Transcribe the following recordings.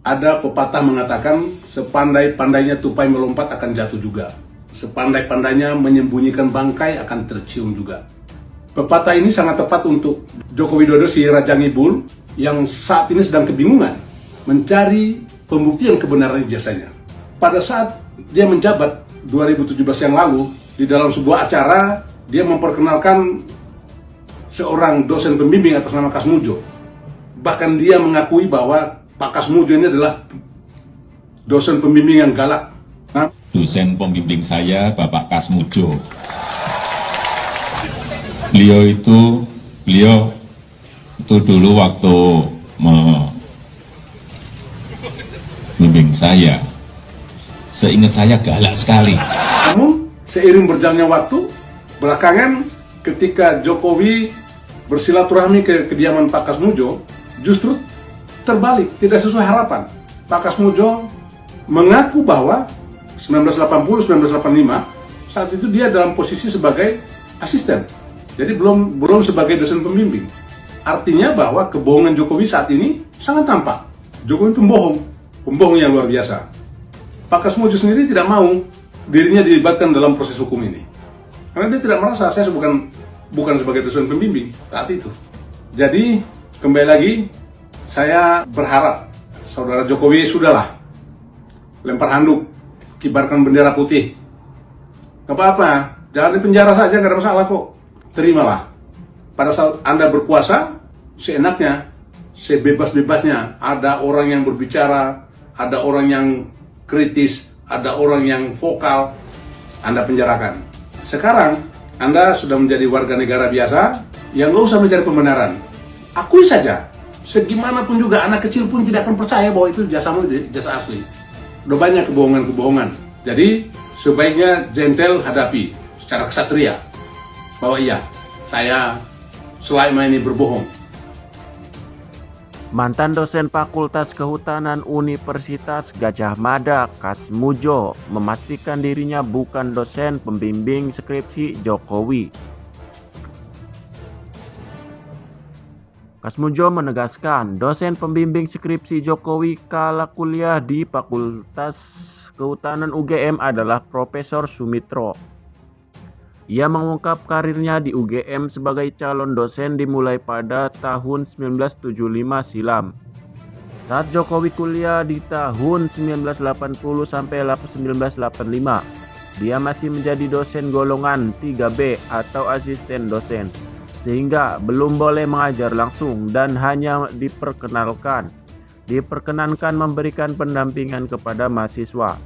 Ada pepatah mengatakan, sepandai-pandainya tupai melompat akan jatuh juga. Sepandai-pandainya menyembunyikan bangkai akan tercium juga. Pepatah ini sangat tepat untuk Joko Widodo, si Raja Ngibul, yang saat ini sedang kebingungan mencari pembuktian kebenaran ijazahnya. Pada saat dia menjabat 2017 yang lalu, di dalam sebuah acara, dia memperkenalkan seorang dosen pembimbing atas nama Kasmujo. Bahkan dia mengakui bahwa Pak Kasmujo ini adalah dosen pembimbing yang galak. Dosen pembimbing saya Bapak Kasmujo. Beliau itu dulu waktu membimbing saya, seingat saya galak sekali. Namun seiring berjalannya waktu, belakangan ketika Jokowi bersilaturahmi ke kediaman Pak Kasmujo, justru terbalik, tidak sesuai harapan. Pak Kasmujo mengaku bahwa 1980-1985 saat itu dia dalam posisi sebagai asisten, jadi belum sebagai dosen pembimbing. Artinya bahwa kebohongan Jokowi saat ini sangat tampak. Jokowi pembohong yang luar biasa. Pak Kasmujo sendiri tidak mau dirinya dilibatkan dalam proses hukum ini, karena dia tidak merasa saya bukan sebagai dosen pembimbing saat itu. Jadi kembali lagi, saya berharap saudara Jokowi sudahlah lempar handuk, kibarkan bendera putih. Gak apa-apa, jangan di penjara saja, gak ada masalah kok. Terimalah. Pada saat Anda berkuasa, seenaknya, sebebas-bebasnya, ada orang yang berbicara, ada orang yang kritis, ada orang yang vokal, Anda penjarakan. Sekarang, Anda sudah menjadi warga negara biasa, yang gak usah mencari pembenaran. Akui saja, segimanapun juga anak kecil pun tidak akan percaya bahwa itu jasamu jasa asli. Udah banyak kebohongan-kebohongan. Jadi sebaiknya gentle hadapi secara kesatria bahwa iya, saya selama ini berbohong. Mantan dosen Fakultas Kehutanan Universitas Gadjah Mada, Kasmujo, memastikan dirinya bukan dosen pembimbing skripsi Jokowi. Kasmujo menegaskan, dosen pembimbing skripsi Jokowi kala kuliah di Fakultas Kehutanan UGM adalah Profesor Sumitro. Ia mengungkap karirnya di UGM sebagai calon dosen dimulai pada tahun 1975 silam. Saat Jokowi kuliah di tahun 1980 sampai 1985, dia masih menjadi dosen golongan 3B atau asisten dosen, sehingga belum boleh mengajar langsung dan hanya diperkenankan memberikan pendampingan kepada mahasiswa.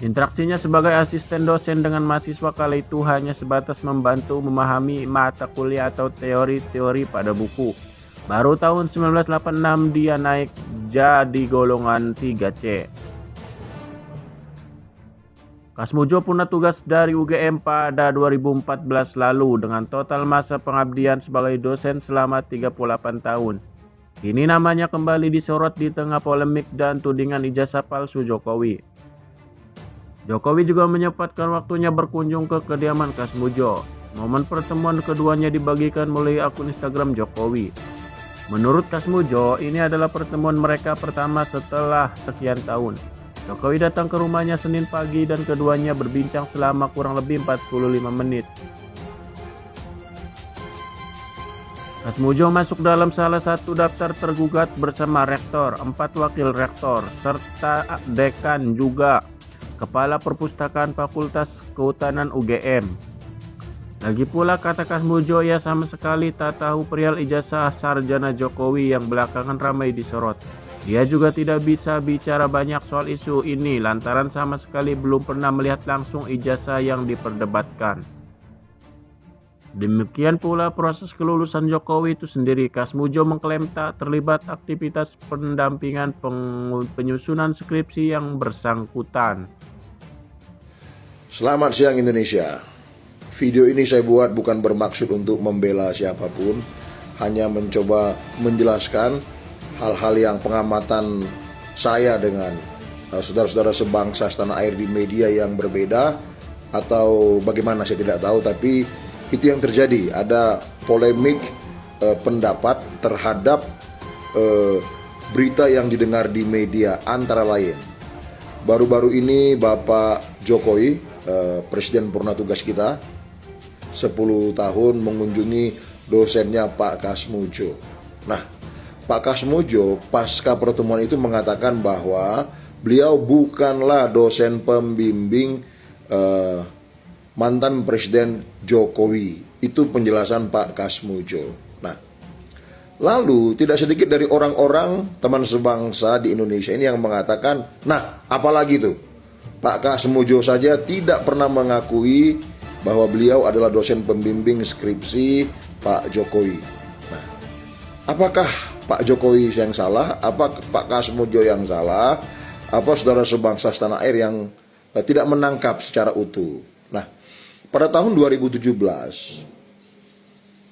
Interaksinya sebagai asisten dosen dengan mahasiswa kala itu hanya sebatas membantu memahami mata kuliah atau teori-teori pada buku. Baru tahun 1986 dia naik jadi golongan 3C. Kasmujo punah tugas dari UGM pada 2014 lalu dengan total masa pengabdian sebagai dosen selama 38 tahun. Kini namanya kembali disorot di tengah polemik dan tudingan ijazah palsu Jokowi. Jokowi juga menyempatkan waktunya berkunjung ke kediaman Kasmujo. Momen pertemuan keduanya dibagikan melalui akun Instagram Jokowi. Menurut Kasmujo, ini adalah pertemuan mereka pertama setelah sekian tahun. Jokowi datang ke rumahnya Senin pagi dan keduanya berbincang selama kurang lebih 45 menit. Kasmujo masuk dalam salah satu daftar tergugat bersama rektor, 4 wakil rektor, serta dekan juga Kepala Perpustakaan Fakultas Kehutanan UGM. Lagi pula kata Kasmujo, ia sama sekali tak tahu perihal ijazah sarjana Jokowi yang belakangan ramai disorot. Dia juga tidak bisa bicara banyak soal isu ini lantaran sama sekali belum pernah melihat langsung ijazah yang diperdebatkan. Demikian pula proses kelulusan Jokowi itu sendiri. Kasmujo mengklaim tak terlibat aktivitas pendampingan penyusunan skripsi yang bersangkutan. Selamat siang Indonesia. Video ini saya buat bukan bermaksud untuk membela siapapun, hanya mencoba menjelaskan hal-hal yang pengamatan saya dengan saudara-saudara sebangsa setanah air di media yang berbeda, atau bagaimana saya tidak tahu, tapi itu yang terjadi. Ada polemik pendapat terhadap berita yang didengar di media antara lain. Baru-baru ini Bapak Jokowi, Presiden Purna Tugas kita, 10 tahun mengunjungi dosennya Pak Kasmujo. Nah, Pak Kasmujo pasca pertemuan itu mengatakan bahwa beliau bukanlah dosen pembimbing mantan Presiden Jokowi. Itu penjelasan Pak Kasmujo. Nah, lalu tidak sedikit dari orang-orang teman sebangsa di Indonesia ini yang mengatakan, nah apalagi itu, Pak Kasmujo saja tidak pernah mengakui bahwa beliau adalah dosen pembimbing skripsi Pak Jokowi. Nah, apakah Pak Jokowi yang salah? Apa Pak Kasmujo yang salah? Apa saudara sebangsa setanah air yang tidak menangkap secara utuh? Nah, pada tahun 2017,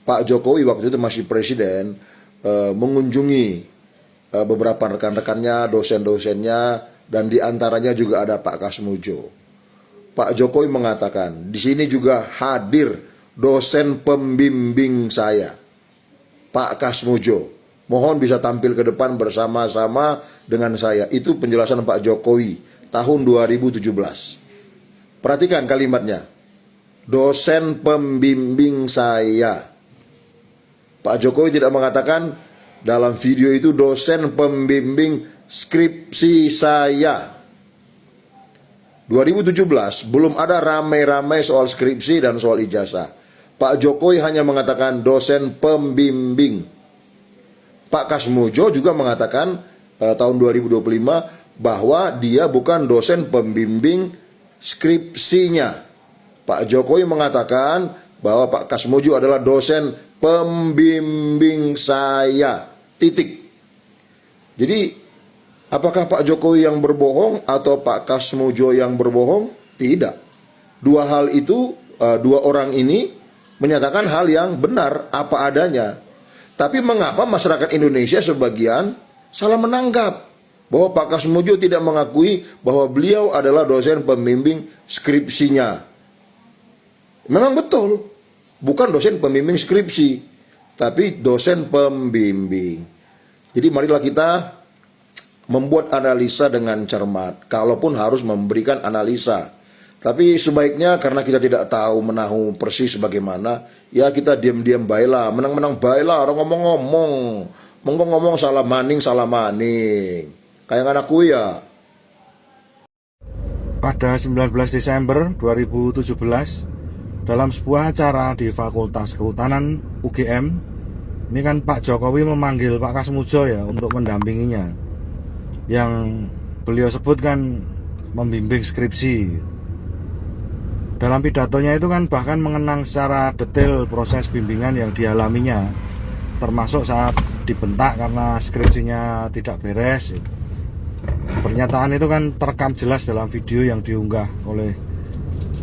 Pak Jokowi waktu itu masih presiden, mengunjungi beberapa rekan-rekannya, dosen-dosennya, dan diantaranya juga ada Pak Kasmujo. Pak Jokowi mengatakan, di sini juga hadir dosen pembimbing saya, Pak Kasmujo. Mohon bisa tampil ke depan bersama-sama dengan saya. Itu penjelasan Pak Jokowi tahun 2017. Perhatikan kalimatnya. Dosen pembimbing saya. Pak Jokowi tidak mengatakan dalam video itu dosen pembimbing skripsi saya. 2017 belum ada ramai-ramai soal skripsi dan soal ijazah. Pak Jokowi hanya mengatakan dosen pembimbing. Pak Kasmujo juga mengatakan tahun 2025 bahwa dia bukan dosen pembimbing skripsinya. Pak Jokowi mengatakan bahwa Pak Kasmujo adalah dosen pembimbing saya. Titik. Jadi, apakah Pak Jokowi yang berbohong atau Pak Kasmujo yang berbohong? Tidak. Dua hal itu, dua orang ini menyatakan hal yang benar apa adanya. Tapi mengapa masyarakat Indonesia sebagian salah menangkap bahwa Pak Kasmujo tidak mengakui bahwa beliau adalah dosen pembimbing skripsinya? Memang betul, bukan dosen pembimbing skripsi, tapi dosen pembimbing. Jadi marilah kita membuat analisa dengan cermat, kalaupun harus memberikan analisa. Tapi sebaiknya karena kita tidak tahu menahu persis bagaimana, ya kita diam-diam baiklah, menang-menang baiklah, orang ngomong-ngomong salah maning. Kayak anakku ya. Pada 19 Desember 2017, dalam sebuah acara di Fakultas Kehutanan UGM, ini kan Pak Jokowi memanggil Pak Kasmujo ya untuk mendampinginya. Yang beliau sebut kan membimbing skripsi. Dalam pidatonya itu kan bahkan mengenang secara detail proses bimbingan yang dialaminya, termasuk saat dibentak karena skripsinya tidak beres. Pernyataan itu kan terekam jelas dalam video yang diunggah oleh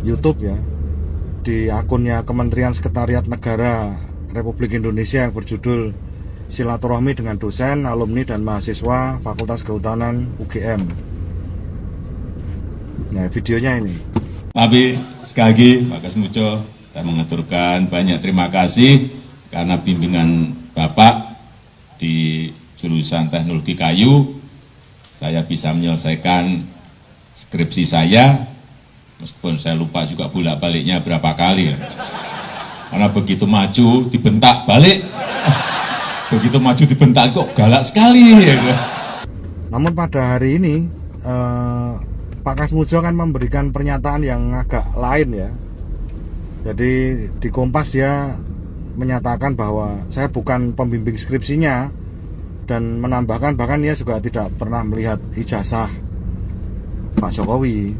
YouTube ya, di akunnya Kementerian Sekretariat Negara Republik Indonesia yang berjudul Silaturahmi dengan Dosen, Alumni dan Mahasiswa Fakultas Kehutanan UGM. Nah, videonya ini. Tapi sekali lagi Pak Kasmujo, saya mengaturkan banyak terima kasih karena bimbingan Bapak di jurusan teknologi kayu, saya bisa menyelesaikan skripsi saya, meskipun saya lupa juga bolak-baliknya berapa kali ya. Karena begitu maju dibentak balik, begitu maju dibentak kok galak sekali ya. Namun pada hari ini Pak Kasmujo kan memberikan pernyataan yang agak lain ya. Jadi di Kompas dia menyatakan bahwa saya bukan pembimbing skripsinya, dan menambahkan bahkan dia juga tidak pernah melihat ijazah Pak Jokowi.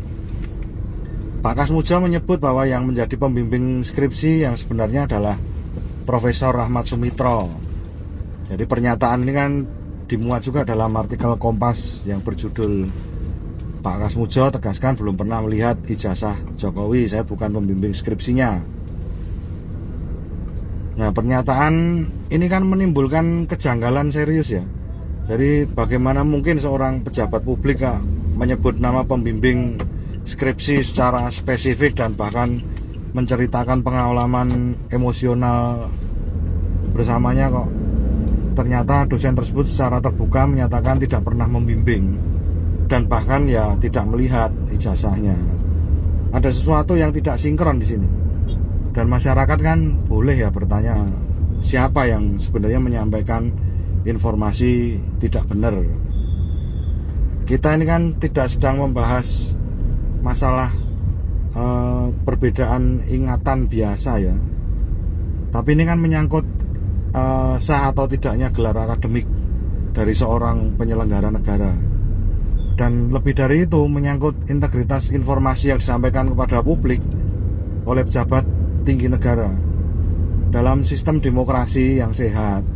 Pak Kasmujo menyebut bahwa yang menjadi pembimbing skripsi yang sebenarnya adalah Profesor Ahmad Sumitro. Jadi pernyataan ini kan dimuat juga dalam artikel Kompas yang berjudul Pak Kasmujo tegaskan belum pernah melihat ijazah Jokowi, saya bukan pembimbing skripsinya. Nah, pernyataan ini kan menimbulkan kejanggalan serius ya. Jadi bagaimana mungkin seorang pejabat publik menyebut nama pembimbing skripsi secara spesifik dan bahkan menceritakan pengalaman emosional bersamanya kok ternyata dosen tersebut secara terbuka menyatakan tidak pernah membimbing dan bahkan ya tidak melihat ijazahnya. Ada sesuatu yang tidak sinkron di sini. Dan masyarakat kan boleh ya bertanya siapa yang sebenarnya menyampaikan informasi tidak benar. Kita ini kan tidak sedang membahas masalah perbedaan ingatan biasa ya. Tapi ini kan menyangkut sah atau tidaknya gelar akademik dari seorang penyelenggara negara. Dan lebih dari itu menyangkut integritas informasi yang disampaikan kepada publik oleh pejabat tinggi negara. Dalam sistem demokrasi yang sehat,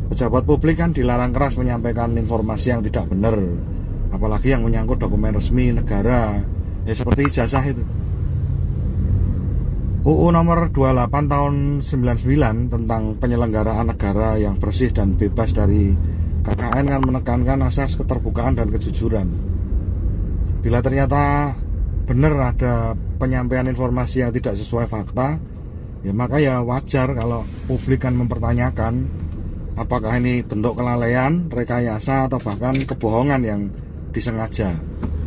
pejabat publik kan dilarang keras menyampaikan informasi yang tidak benar, apalagi yang menyangkut dokumen resmi negara, ya seperti ijazah itu. UU nomor 28 tahun 99 tentang penyelenggaraan negara yang bersih dan bebas dari KKN kan menekankan asas keterbukaan dan kejujuran. Bila ternyata benar ada penyampaian informasi yang tidak sesuai fakta, ya maka ya wajar kalau publik kan mempertanyakan apakah ini bentuk kelalaian, rekayasa atau bahkan kebohongan yang disengaja.